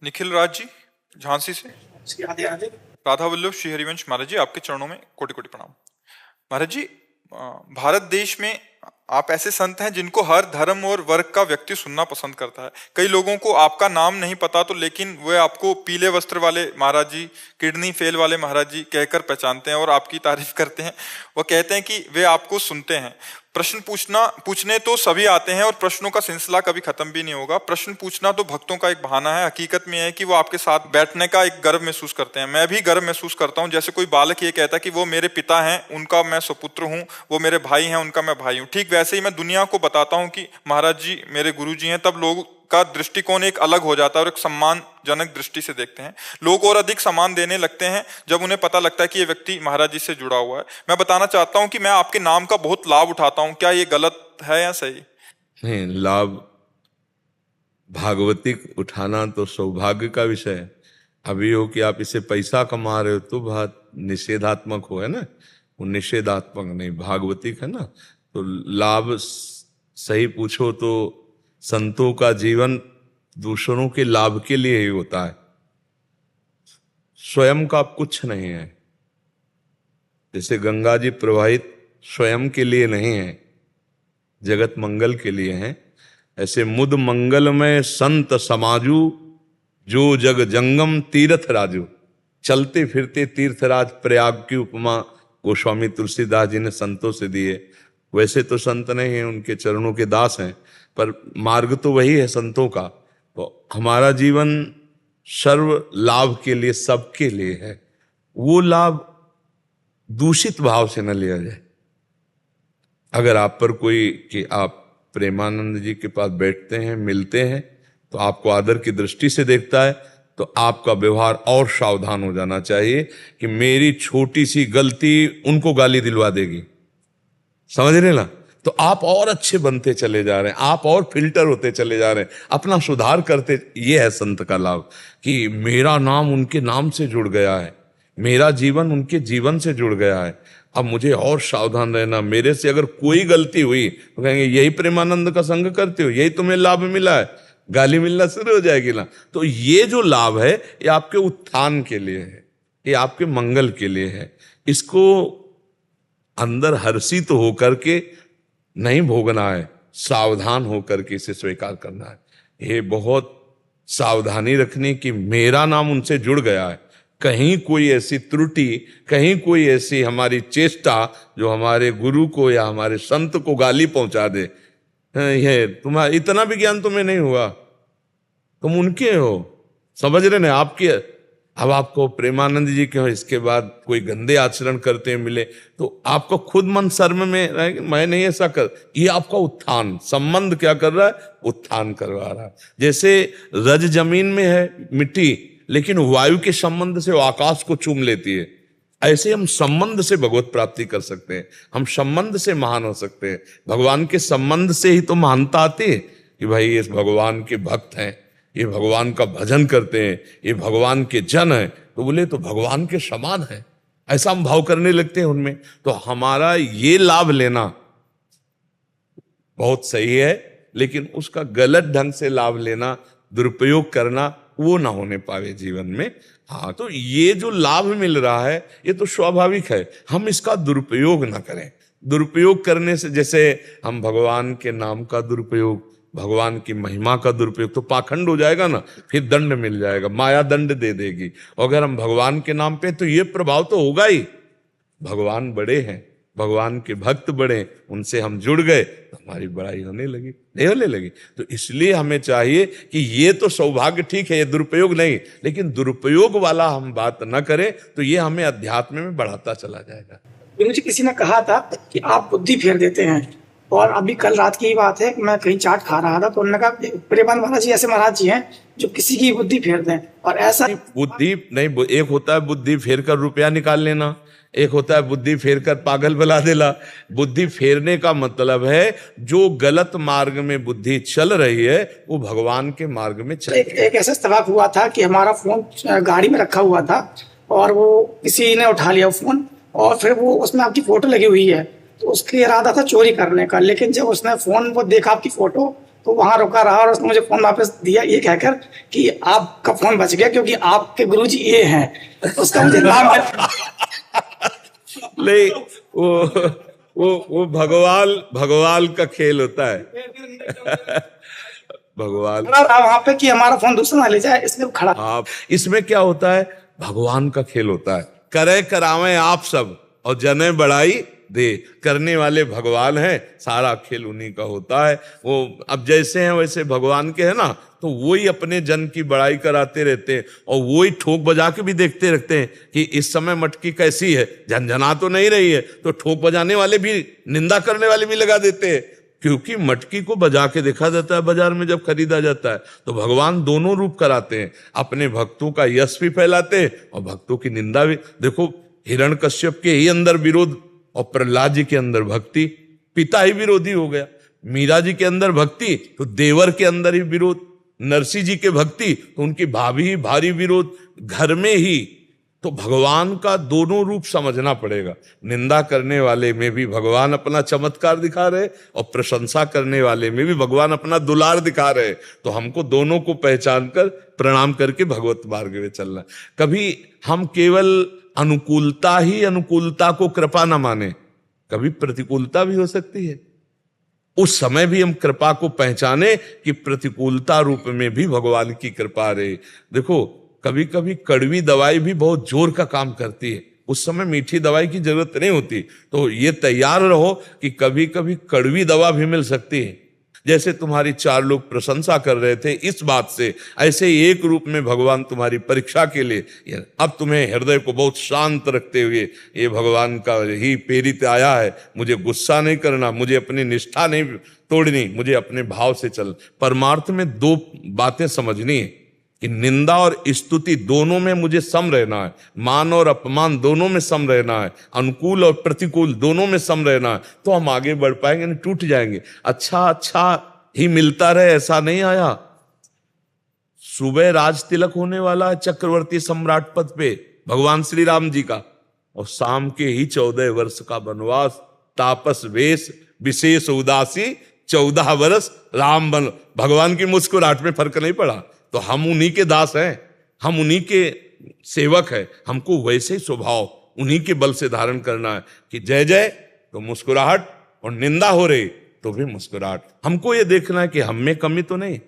निखिल राज जी, झांसी से। राधे राधे। राधा वल्लभ श्री हरिवंश महाराज जी, आपके चरणों में कोटि कोटि प्रणाम। महाराज जी, भारत देश में आप ऐसे संत हैं जिनको हर धर्म और वर्ग का व्यक्ति सुनना पसंद करता है। कई लोगों को आपका नाम नहीं पता तो लेकिन वे आपको पीले वस्त्र वाले महाराज जी, किडनी फेल वाले महाराज जी कहकर पहचानते हैं और आपकी तारीफ करते हैं। वो कहते हैं कि वे आपको सुनते हैं। प्रश्न पूछने तो सभी आते हैं और प्रश्नों का सिलसिला कभी खत्म भी नहीं होगा। प्रश्न पूछना तो भक्तों का एक बहाना है। हकीकत में है कि वो आपके साथ बैठने का एक गर्व महसूस करते हैं। मैं भी गर्व महसूस करता हूं। जैसे कोई बालक ये कहता है कि वो मेरे पिता हैं, उनका मैं सुपुत्र हूं, वो मेरे भाई हैं, उनका मैं भाई हूं। ठीक वैसे ही मैं दुनिया को बताता हूं कि महाराज जी मेरे गुरु जी हैं, तब लोग का दृष्टिकोण एक अलग हो जाता है और एक सम्मानजनक दृष्टि से देखते हैं। लोग और अधिक सम्मान देने लगते हैं जब उन्हें पता लगता है कि ये व्यक्ति महाराज जी से जुड़ा हुआ है। मैं बताना चाहता हूं कि मैं आपके नाम का बहुत लाभ उठाता हूं। क्या ये गलत है या सही? नहीं, लाभ भागवतिक उठाना तो सौभाग्य का विषय है। अभी हो कि आप इसे पैसा कमा रहे हो तो बात निषेधात्मक हो, है ना। वो निषेधात्मक नहीं, भागवतिक है ना। तो लाभ सही पूछो तो संतों का जीवन दूसरों के लाभ के लिए ही होता है, स्वयं का कुछ नहीं है। जैसे गंगा जी प्रवाहित स्वयं के लिए नहीं है, जगत मंगल के लिए है। ऐसे मुद मंगल में संत समाजू, जो जग जंगम तीर्थ राजू। चलते फिरते तीर्थराज प्रयाग की उपमा गोस्वामी तुलसीदास जी ने संतों से दी है। वैसे तो संत नहीं है, उनके चरणों के दास हैं, पर मार्ग तो वही है संतों का। तो हमारा जीवन सर्व लाभ के लिए, सबके लिए है। वो लाभ दूषित भाव से न लिया जाए। अगर आप पर कोई कि आप प्रेमानंद जी के पास बैठते हैं, मिलते हैं, तो आपको आदर की दृष्टि से देखता है, तो आपका व्यवहार और सावधान हो जाना चाहिए कि मेरी छोटी सी गलती उनको गाली दिलवा देगी। समझ रहे ना। तो आप और अच्छे बनते चले जा रहे हैं, आप और फिल्टर होते चले जा रहे हैं, अपना सुधार करते। ये है संत का लाभ कि मेरा नाम उनके नाम से जुड़ गया है, मेरा जीवन उनके जीवन से जुड़ गया है। अब मुझे और सावधान रहना। मेरे से अगर कोई गलती हुई तो कहेंगे यही प्रेमानंद का संग करते हो, यही तुम्हें लाभ मिला है, गाली मिलना शुरू हो जाएगी ना। तो ये जो लाभ है ये आपके उत्थान के लिए है, ये आपके मंगल के लिए है। इसको अंदर हर्षित तो होकर के नहीं भोगना है, सावधान होकर के इसे स्वीकार करना है। ये बहुत सावधानी रखनी कि मेरा नाम उनसे जुड़ गया है। कहीं कोई ऐसी त्रुटि, कहीं कोई ऐसी हमारी चेष्टा जो हमारे गुरु को या हमारे संत को गाली पहुंचा दे, ये तुम्हारा इतना भी ज्ञान तुम्हें नहीं हुआ, तुम उनके हो, समझ रहे ना आपके। अब आपको प्रेमानंद जी के हो, इसके बाद कोई गंदे आचरण करते हैं मिले तो आपको खुद मन शर्म में रहे कि मैं नहीं ऐसा कर। ये आपका उत्थान संबंध क्या कर रहा है? उत्थान करवा रहा है। जैसे रज जमीन में है मिट्टी, लेकिन वायु के संबंध से वो आकाश को चूम लेती है। ऐसे हम संबंध से भगवत प्राप्ति कर सकते हैं, हम संबंध से महान हो सकते हैं। भगवान के संबंध से ही तो महानता आती है कि भाई ये भगवान के भक्त हैं, ये भगवान का भजन करते हैं, ये भगवान के जन हैं, तो बोले तो भगवान के समान है, ऐसा हम भाव करने लगते हैं उनमें। तो हमारा ये लाभ लेना बहुत सही है, लेकिन उसका गलत ढंग से लाभ लेना, दुरुपयोग करना, वो ना होने पावे जीवन में। हाँ, तो ये जो लाभ मिल रहा है ये तो स्वाभाविक है, हम इसका दुरुपयोग ना करें। दुरुपयोग करने से, जैसे हम भगवान के नाम का दुरुपयोग, भगवान की महिमा का दुरुपयोग, तो पाखंड हो जाएगा ना, फिर दंड मिल जाएगा, माया दंड दे देगी। अगर हम भगवान के नाम पे, तो ये प्रभाव तो होगा ही। भगवान बड़े हैं, भगवान के भक्त बड़े, उनसे हम जुड़ गए तो हमारी बड़ाई होने लगी, नहीं होने लगी। तो इसलिए हमें चाहिए कि ये तो सौभाग्य ठीक है, ये दुरुपयोग नहीं, लेकिन दुरुपयोग वाला हम बात न करें, तो ये हमें अध्यात्म में बढ़ाता चला जाएगा। मुझे किसी ने कहा था कि आप बुद्धि फेर देते हैं, और अभी कल रात की ही बात है, मैं कहीं चाट खा रहा था तो उन्होंने कहा प्रेमानंद महाराज जी ऐसे महाराज जी हैं जो किसी की बुद्धि फेर दें। और ऐसा बुद्धि नहीं, एक होता है बुद्धि फेर कर रुपया निकाल लेना, एक होता है बुद्धि फेर कर पागल बना देना। बुद्धि फेरने का मतलब है जो गलत मार्ग में बुद्धि चल रही है वो भगवान के मार्ग में चल। एक ऐसा इत्तेफाक हुआ था कि हमारा फोन गाड़ी में रखा हुआ था और वो किसी ने उठा लिया फोन, और फिर वो उसमें आपकी फोटो लगी हुई है, तो उसका इरादा था चोरी करने का। लेकिन जब उसने फोन को देखा आपकी फोटो, तो वहां रुका रहा और उसने मुझे फोन वापस दिया ये कहकर कि आपका फोन बच गया क्योंकि आपके गुरुजी ये हैं। उसका मुझे नाम नहीं, वो भगवान का खेल होता है। भगवान वहां पे कि हमारा फोन दूसरा ना ले जाए, इसलिए वो खड़ा। आप इसमें क्या होता है, भगवान का खेल होता है। करे करावे आप सब और जने बढ़ाई दे, करने वाले भगवान हैं, सारा खेल उन्हीं का होता है। वो अब जैसे हैं वैसे भगवान के है ना, तो वही अपने जन की बड़ाई कराते रहते हैं और वही ठोक बजा के भी देखते रहते हैं कि इस समय मटकी कैसी है, झनझना तो नहीं रही है, तो ठोक बजाने वाले भी, निंदा करने वाले भी लगा देते हैं, क्योंकि मटकी को बजा के देखा जाता है बाजार में जब खरीदा जाता है। तो भगवान दोनों रूप कराते हैं, अपने भक्तों का यश भी फैलाते हैं और भक्तों की निंदा भी। देखो हिरण्यकश्यप के ही अंदर विरोध और प्रहलाद जी के अंदर भक्ति, पिता ही विरोधी हो गया। मीरा जी के अंदर भक्ति तो देवर के अंदर ही विरोध, नरसिंह जी के भक्ति तो उनकी भाभी ही भारी विरोध, घर में ही। तो भगवान का दोनों रूप समझना पड़ेगा। निंदा करने वाले में भी भगवान अपना चमत्कार दिखा रहे और प्रशंसा करने वाले में भी भगवान अपना दुलार दिखा रहे। तो हमको दोनों को पहचान कर प्रणाम करके भगवत मार्ग में चलना। कभी हम केवल अनुकूलता ही अनुकूलता को कृपा न माने, कभी प्रतिकूलता भी हो सकती है। उस समय भी हम कृपा को पहचाने कि प्रतिकूलता रूप में भी भगवान की कृपा रहे। देखो कभी कभी कड़वी दवाई भी बहुत जोर का काम करती है, उस समय मीठी दवाई की जरूरत नहीं होती। तो ये तैयार रहो कि कभी कभी कड़वी दवा भी मिल सकती है। जैसे तुम्हारी 4 लोग प्रशंसा कर रहे थे इस बात से, ऐसे एक रूप में भगवान तुम्हारी परीक्षा के लिए अब तुम्हें हृदय को बहुत शांत रखते हुए ये भगवान का ही प्रेरित आया है, मुझे गुस्सा नहीं करना, मुझे अपनी निष्ठा नहीं तोड़नी, मुझे अपने भाव से चल। परमार्थ में 2 बातें समझनी है कि निंदा और स्तुति दोनों में मुझे सम रहना है, मान और अपमान दोनों में सम रहना है, अनुकूल और प्रतिकूल दोनों में सम रहना है, तो हम आगे बढ़ पाएंगे, नहीं टूट जाएंगे। अच्छा ही मिलता रहे ऐसा नहीं आया। सुबह राज तिलक होने वाला है चक्रवर्ती सम्राट पद पे भगवान श्री राम जी का, और शाम के ही 14 वर्ष का वनवास, तापस वेश, विशेष उदासी, 14 वर्ष राम बन। भगवान की मुस्कुराहट में फर्क नहीं पड़ा। तो हम उन्हीं के दास हैं, हम उन्हीं के सेवक हैं, हमको वैसे ही स्वभाव उन्हीं के बल से धारण करना है कि जय जय तो मुस्कुराहट और निंदा हो रही तो भी मुस्कुराहट। हमको ये देखना है कि हम में कमी तो नहीं,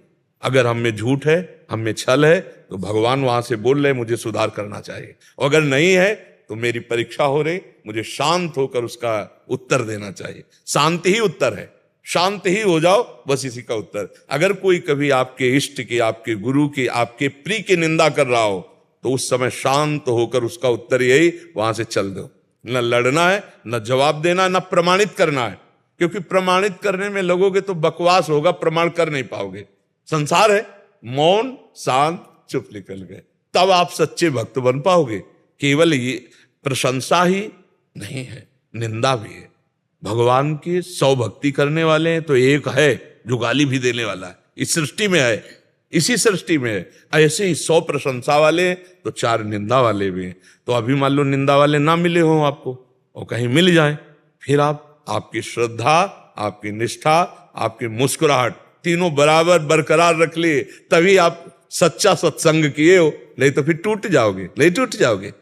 अगर हम में झूठ है, हम में छल है, तो भगवान वहां से बोल रहे मुझे सुधार करना चाहिए, और अगर नहीं है तो मेरी परीक्षा हो रही, मुझे शांत होकर उसका उत्तर देना चाहिए। शांति ही उत्तर है, शांत ही हो जाओ, बस इसी का उत्तर। अगर कोई कभी आपके इष्ट की, आपके गुरु की, आपके प्रिय की निंदा कर रहा हो तो उस समय शांत होकर उसका उत्तर यही, वहां से चल दो। न लड़ना है, न जवाब देना है, न प्रमाणित करना है, क्योंकि प्रमाणित करने में लगोगे तो बकवास होगा, प्रमाण कर नहीं पाओगे। संसार है मौन, शांत, चुप निकल गए, तब आप सच्चे भक्त बन पाओगे। केवल ये प्रशंसा ही नहीं है, निंदा भी है। भगवान की 100 भक्ति करने वाले हैं तो एक है जो गाली भी देने वाला है, इस सृष्टि में है, इसी सृष्टि में है। ऐसे ही 100 प्रशंसा वाले हैं तो 4 निंदा वाले भी हैं। तो अभी मान लो निंदा वाले ना मिले हों आपको और कहीं मिल जाएं, फिर आपकी श्रद्धा, आपकी निष्ठा, आपकी मुस्कुराहट तीनों बराबर बरकरार रख लिए, तभी आप सच्चा सत्संग किए हो, नहीं तो फिर टूट जाओगे, नहीं टूट जाओगे।